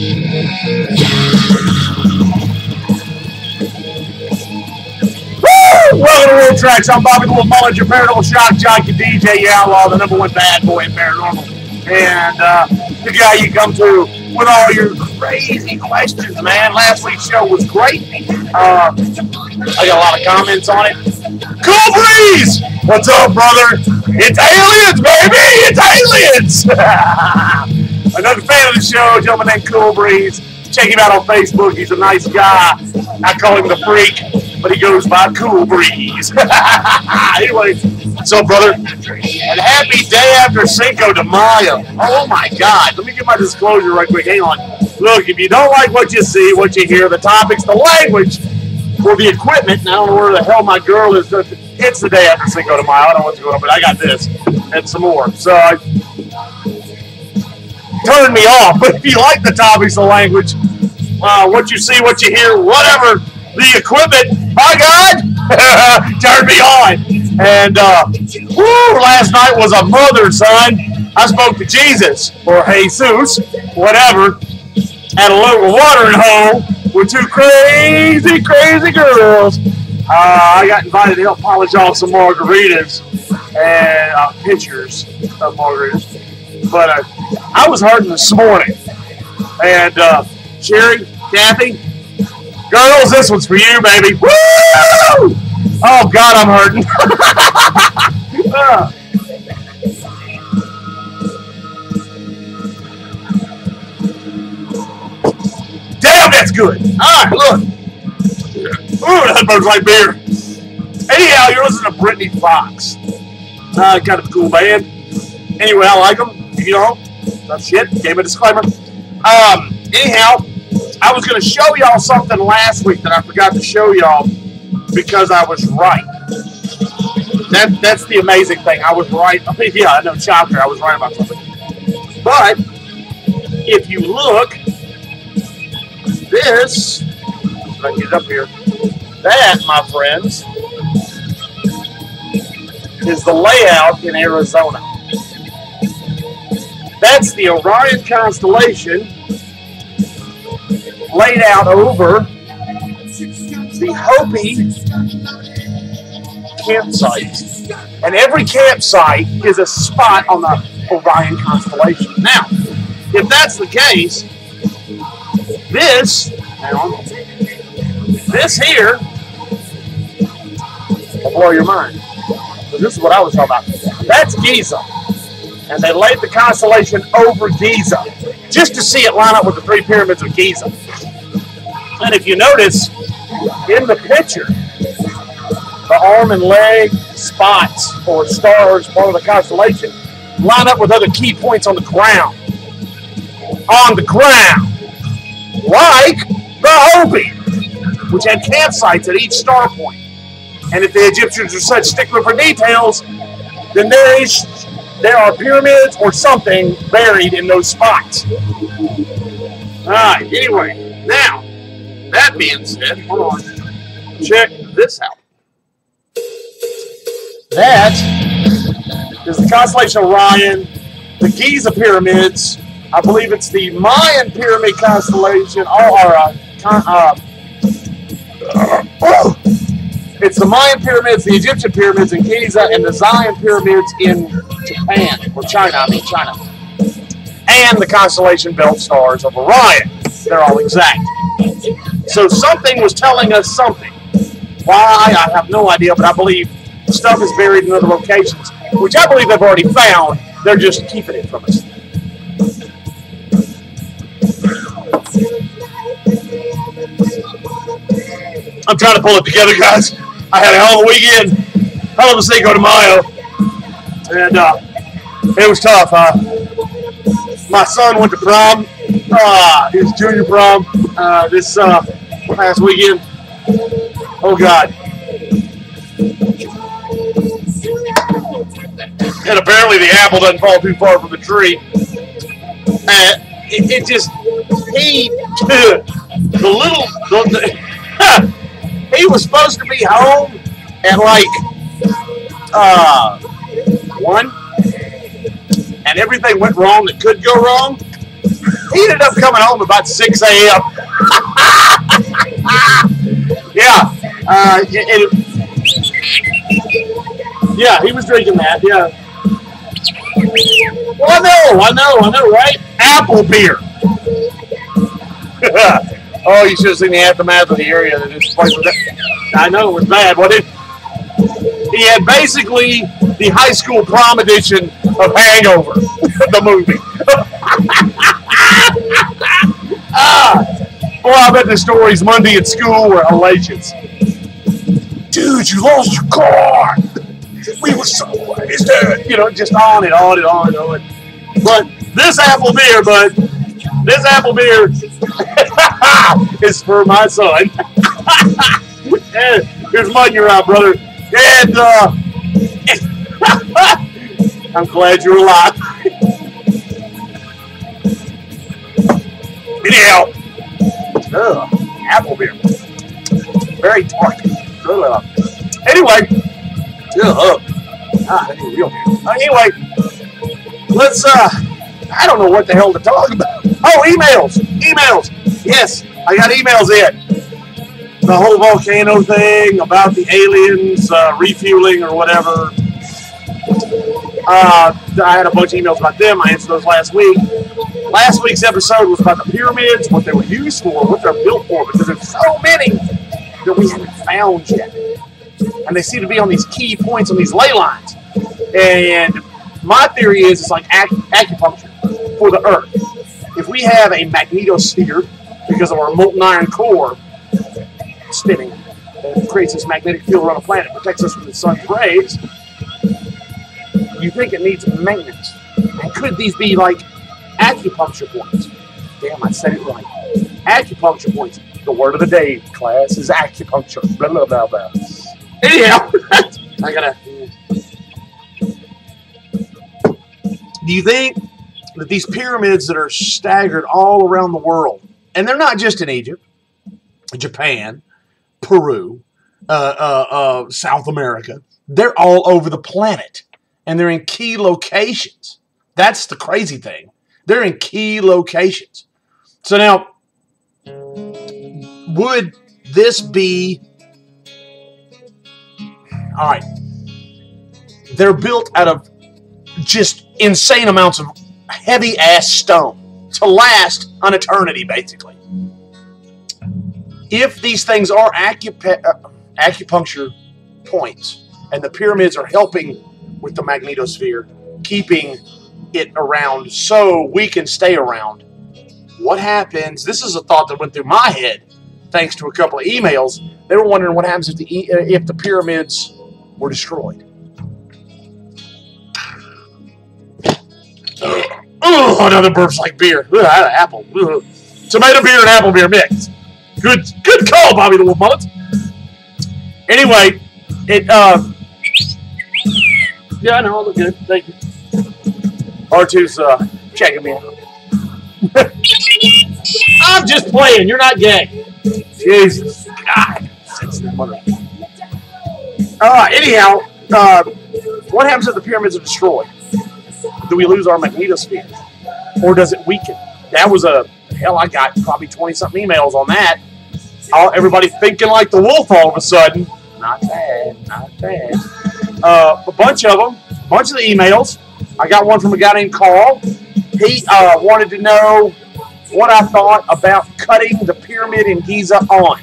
Welcome to World Tracks. I'm Bobby the Wolf Mullins, your paranormal shock jockey, DJ Outlaw, the #1 bad boy in paranormal. And the guy you come to with all your crazy questions, man. Last week's show was great. I got a lot of comments on it. Cool Breeze! What's up, brother? It's aliens, baby! It's aliens! Another fan of the show, gentleman named Cool Breeze. Check him out on Facebook. He's a nice guy. I call him the Freak, but he goes by Cool Breeze. Anyway, what's up, brother? And happy day after Cinco de Mayo. Oh, my God. Let me get my disclosure right quick. Hang on. Look, if you don't like what you see, what you hear, the topics, the language, or the equipment, and I don't know where the hell my girl is. It's the day after Cinco de Mayo. I don't know what's going on, but I got this and some more. So, turn me off. But if you like the topics, the language, what you see, what you hear, whatever, the equipment, my God, turn me on. And last night was a mother, son. I spoke to Jesus, or Jesus, whatever, at a local watering hole with two crazy, crazy girls. I got invited to help polish off some margaritas and pictures of margaritas. But I was hurting this morning. And Sherry, Kathy, girls, this one's for you, baby. Woo! Oh, God, I'm hurting. Damn, that's good. All right, look. Ooh, that burns like beer. Anyhow, you're listening to Brittany Fox. Kind of a cool band. Anyway, I like them. You know, that's shit. Gave a disclaimer. Anyhow, I was going to show y'all something last week that I forgot to show y'all because I was right. That's the amazing thing. I was right. I mean, yeah, I know, shocker. I was right about something. But if you look, this, if I can get it up here, that, my friends, is the layout in Arizona. That's the Orion constellation laid out over the Hopi campsite. And every campsite is a spot on the Orion constellation. Now, if that's the case, this here will blow your mind. So this is what I was talking about. That's Giza. And they laid the constellation over Giza just to see it line up with the 3 pyramids of Giza. And if you notice, in the picture, the arm and leg spots or stars, part of the constellation, line up with other key points on the ground. On the ground. Like the Hopi, which had campsites at each star point. And if the Egyptians are such stickler for details, then there are pyramids or something buried in those spots. Alright, anyway, now, that being said, hold on, check this out. That is the constellation Orion, the Giza pyramids. I believe it's the Mayan pyramid constellation, it's the Mayan pyramids, the Egyptian pyramids in Giza, and the Zion pyramids in Japan, or China, and the constellation belt stars of Orion. They're all exact. So something was telling us something. Why, I have no idea, but I believe stuff is buried in other locations, which I believe they've already found. They're just keeping it from us. I'm trying to pull it together, guys. I had a hell of a weekend, hell of a Cinco de Mayo, and it was tough. My son went to prom, his junior prom, this last weekend. Oh, God. And apparently the apple doesn't fall too far from the tree. It just, he was supposed to be home at like 1, and everything went wrong that could go wrong. He ended up coming home about 6 a.m. Yeah. Yeah, he was drinking that, yeah. Well, I know, right? Apple beer. Oh, you should have seen the aftermath of the area that this place was at. I know, it was bad, wasn't it? He had basically the high school prom edition of Hangover, the movie. Boy, I bet the stories Monday at school were hellacious. Dude, you lost your car. We were so wasted. You know, just on and on and on and on. But this apple beer is for my son. Here's mud in your eye, brother. And I'm glad you're alive. Anyhow, apple beer. Very tart. Anyway, anyway, let's, I don't know what the hell to talk about. Oh, emails. Yes, I got emails in. The whole volcano thing about the aliens refueling or whatever. I had a bunch of emails about them. I answered those last week. Last week's episode was about the pyramids, what they were used for, what they're built for, because there's so many that we haven't found yet. And they seem to be on these key points on these ley lines. And my theory is it's like acupuncture for the Earth. If we have a magnetosphere, because of our molten iron core spinning, it creates this magnetic field around the planet, protects us from the sun's rays, you think it needs maintenance. And could these be like acupuncture points? Damn, I said it right. Acupuncture points. The word of the day, class, is acupuncture. Blah, blah, blah, blah. Anyhow, I gotta... Do you think that these pyramids that are staggered all around the world, and they're not just in Egypt, Japan, Peru, South America, they're all over the planet, and they're in key locations. That's the crazy thing. They're in key locations. So now, would this be... All right. They're built out of just insane amounts of heavy-ass stone to last an eternity, basically. If these things are acupuncture points, and the pyramids are helping with the magnetosphere, keeping it around so we can stay around, what happens? This is a thought that went through my head thanks to a couple of emails. They were wondering what happens if the pyramids were destroyed. Oh, another burp's like beer. Apple. Tomato beer and apple beer mix. Good call, Bobby the Wolf Mullet. Anyway, yeah, I know, I look good. Thank you. R2's checking me out. I'm just playing. You're not gay. Jesus. God. Anyhow, what happens if the pyramids are destroyed? Do we lose our magnetosphere? Or does it weaken? That was I got probably 20-something emails on that. Everybody thinking like the wolf all of a sudden. Not bad. A bunch of them, a bunch of the emails. I got one from a guy named Carl. He wanted to know what I thought about cutting the pyramid in Giza on.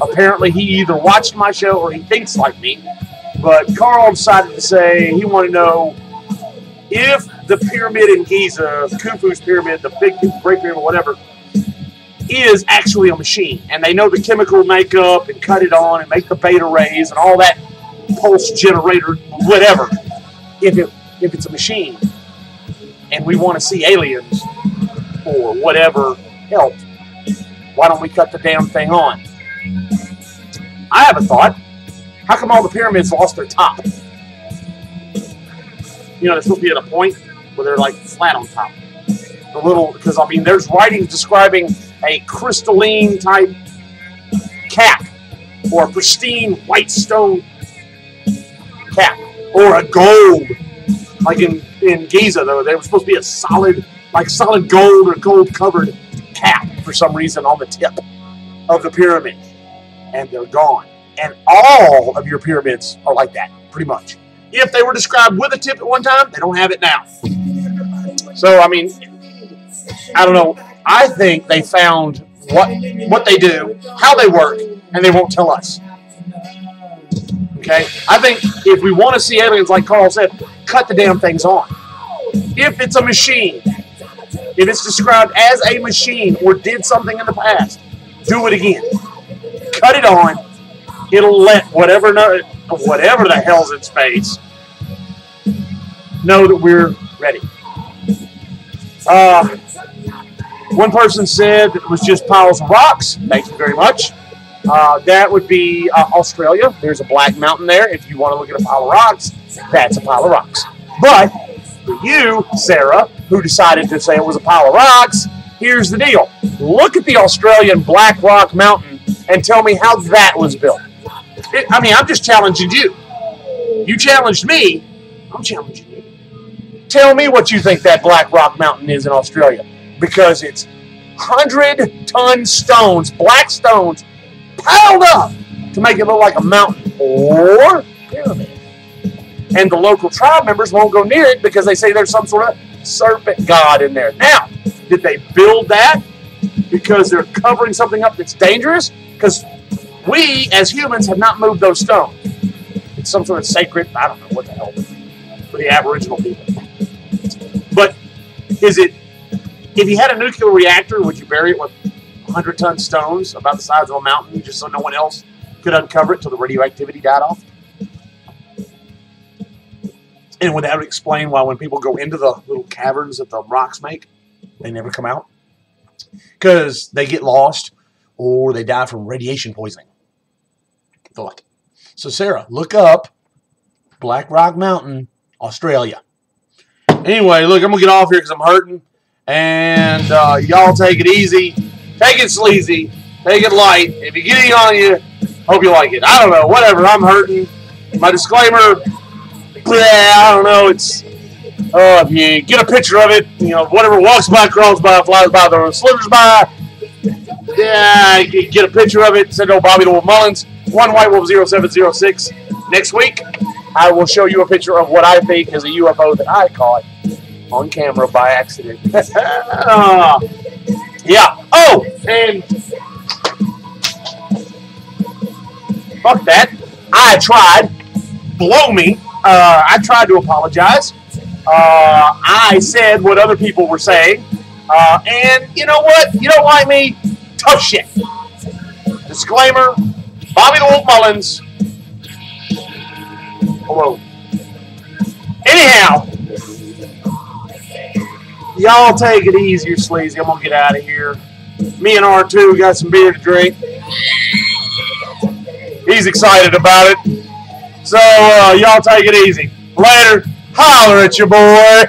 Apparently he either watched my show or he thinks like me. But Carl decided to say he wanted to know if the pyramid in Giza, Khufu's pyramid, the big Great Pyramid, whatever, is actually a machine. And they know the chemical makeup and cut it on and make the beta rays and all that pulse generator, whatever. If it's a machine and we want to see aliens or whatever help, why don't we cut the damn thing on? I have a thought. How come all the pyramids lost their top? You know, they're supposed to be at a point where they're like flat on top. Because I mean, there's writings describing a crystalline type cap or a pristine white stone cap or a gold. Like in Giza, though, they were supposed to be a solid like solid gold or gold-covered cap for some reason on the tip of the pyramid. And they're gone. And all of your pyramids are like that, pretty much. If they were described with a tip at one time, they don't have it now. So, I mean, I don't know. I think they found what they do, how they work, and they won't tell us. Okay? I think if we want to see aliens, like Carl said, cut the damn things on. If it's a machine, if it's described as a machine or did something in the past, do it again. Cut it on. It'll let whatever the hell's in space know that we're ready. One person said that it was just piles of rocks. Thank you very much. That would be Australia. There's a black mountain there. If you want to look at a pile of rocks, that's a pile of rocks. But for you, Sarah, who decided to say it was a pile of rocks, here's the deal. Look at the Australian Black Rock Mountain and tell me how that was built. I'm just challenging you. You challenged me. I'm challenging you. Tell me what you think that Black Rock Mountain is in Australia. Because it's 100-ton stones, black stones, piled up to make it look like a mountain or pyramid. And the local tribe members won't go near it because they say there's some sort of serpent god in there. Now, did they build that because they're covering something up that's dangerous? Because we, as humans, have not moved those stones. It's some sort of sacred, I don't know what the hell, for the Aboriginal people. But is it, if you had a nuclear reactor, would you bury it with 100-ton stones about the size of a mountain just so no one else could uncover it till the radioactivity died off? And would that explain why when people go into the little caverns that the rocks make, they never come out? Because they get lost or they die from radiation poisoning. Thought. So, Sarah, look up Black Rock Mountain, Australia. Anyway, look, I'm going to get off here because I'm hurting. And y'all take it easy. Take it sleazy. Take it light. If you get any on you, hope you like it. I don't know. Whatever. I'm hurting. My disclaimer, I don't know. It's, if you get a picture of it, whatever walks by, crawls by, flies by, the slithers by, yeah, you get a picture of it. Send it to Bobby the Wolf Mullins, 1WhiteWolf0706. Next week, I will show you a picture of what I think is a UFO that I caught on camera by accident. Yeah. Oh, and fuck that. I tried. Blow me. I tried to apologize. I said what other people were saying. And you know what? You don't like me? Tough shit. Disclaimer, Bobby the Wolf Mullins. Hello. Anyhow, y'all take it easy, you're sleazy. I'm going to get out of here. Me and R2 got some beer to drink. He's excited about it. So, y'all take it easy. Later. Holler at your boy.